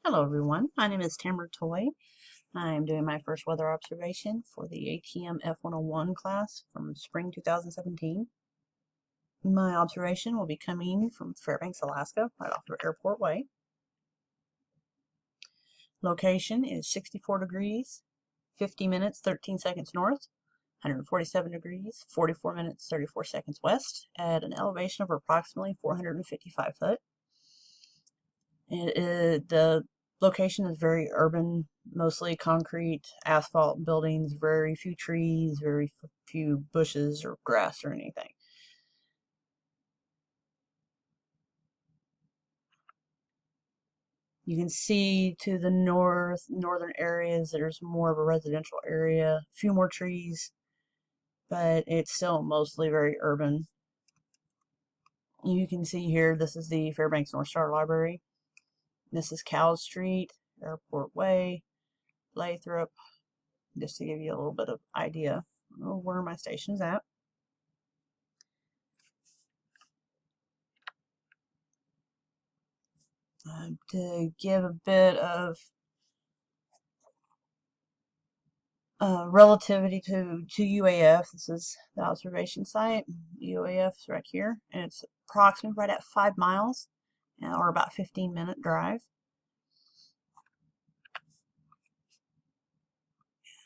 Hello everyone, my name is Tamara Toy. I am doing my first weather observation for the ATM F101 class from spring 2017. My observation will be coming from Fairbanks, Alaska, right off of Airport Way. Location is 64 degrees, 50 minutes, 13 seconds north, 147 degrees, 44 minutes, 34 seconds west, at an elevation of approximately 455 foot. The location is very urban, mostly concrete, asphalt buildings, very few trees, very few bushes or grass or anything. You can see to the northern areas, there's more of a residential area, a few more trees, but it's still mostly very urban. You can see here, this is the Fairbanks North Star Library. This is Cal Street, Airport Way, Lathrop, just to give you a little bit of idea of where my station is at. To give a bit of relativity to UAF, this is the observation site. UAF is right here, and it's approximately right at 5 miles, or about 15-minute drive.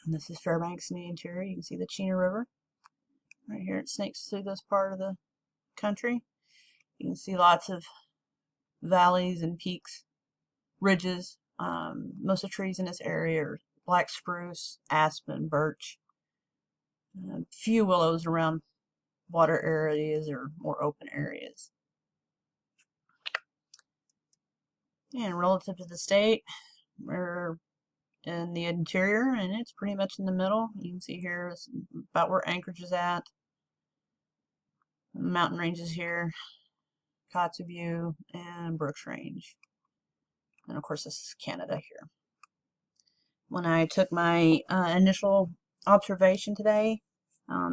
And this is Fairbanks in the interior. You can see the Chena River. Right here it snakes through this part of the country. You can see lots of valleys and peaks, ridges. Most of the trees in this area are black spruce, aspen, birch. Few willows around water areas or more open areas. And relative to the state, we're in the interior, and it's pretty much in the middle. You can see here is about where Anchorage is at. Mountain ranges here, Kotzebue, and Brooks Range. And of course, this is Canada here. When I took my initial observation today,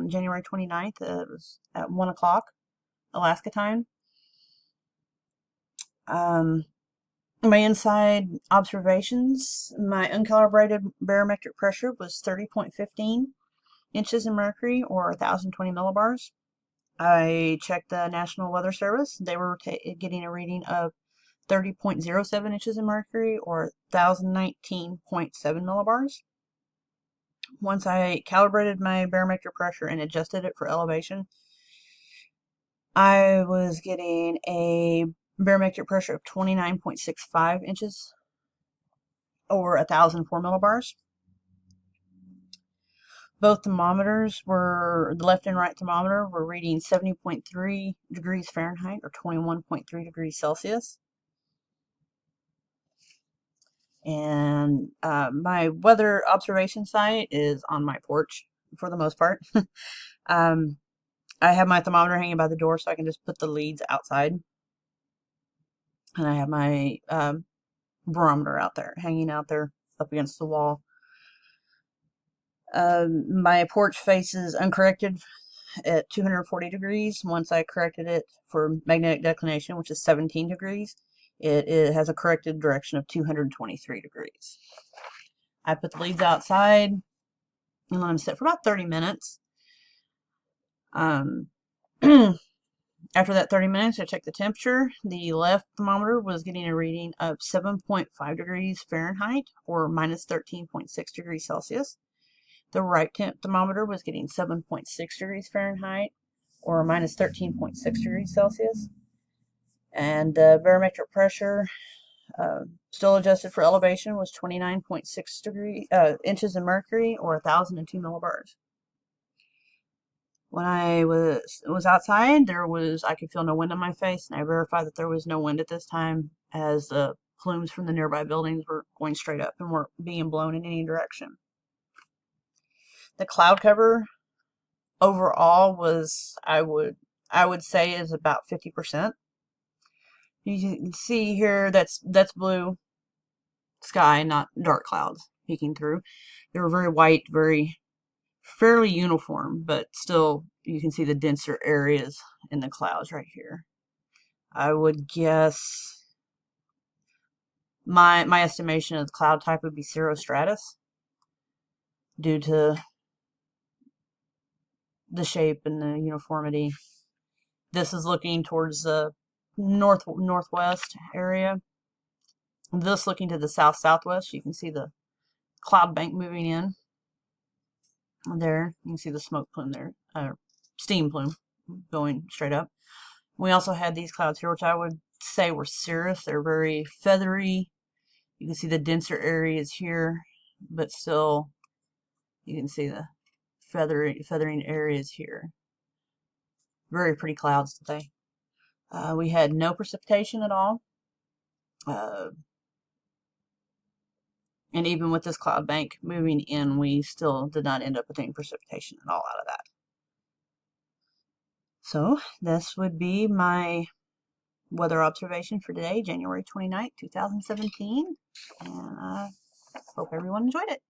January 29th, it was at 1 o'clock Alaska time. My inside observations, my uncalibrated barometric pressure was 30.15 inches in mercury, or 1,020 millibars. I checked the National Weather Service. They were getting a reading of 30.07 inches in mercury, or 1,019.7 millibars. Once I calibrated my barometric pressure and adjusted it for elevation, I was getting a barometric pressure of 29.65 inches, or 1,004 millibars. Both thermometers were, the left and right thermometer were reading 70.3 degrees Fahrenheit, or 21.3 degrees Celsius. And my weather observation site is on my porch for the most part. I have my thermometer hanging by the door, so I can just put the leads outside. And I have my barometer out there, hanging out there up against the wall. My porch faces uncorrected at 240 degrees. Once I corrected it for magnetic declination, which is 17 degrees, it has a corrected direction of 223 degrees. I put the leads outside and let them sit for about 30 minutes. After that 30 minutes, I checked the temperature. The left thermometer was getting a reading of 7.5 degrees Fahrenheit, or minus 13.6 degrees Celsius. The right thermometer was getting 7.6 degrees Fahrenheit, or minus 13.6 degrees Celsius. And the barometric pressure, still adjusted for elevation, was 29.6 inches in mercury, or 1,002 millibars. When I was outside, I could feel no wind on my face, and I verified that there was no wind at this time, as the plumes from the nearby buildings were going straight up and weren't being blown in any direction. The cloud cover overall was, I would say, is about 50%. You can see here that's blue sky, not dark clouds peeking through. They were very white, fairly uniform, but still you can see the denser areas in the clouds right here. I would guess My estimation of the cloud type would be cirrostratus due to the shape and the uniformity. This is looking towards the northwest area. This looking to the southwest. You can see the cloud bank moving in. There, you can see the smoke plume there, steam plume going straight up. We also had these clouds here, which I would say were cirrus. They're very feathery. You can see the denser areas here, but still you can see the feathering areas here. Very pretty clouds today. We had no precipitation at all. And even with this cloud bank moving in, we still did not end up with any precipitation at all out of that. So this would be my weather observation for today, January 29th, 2017. And I hope everyone enjoyed it.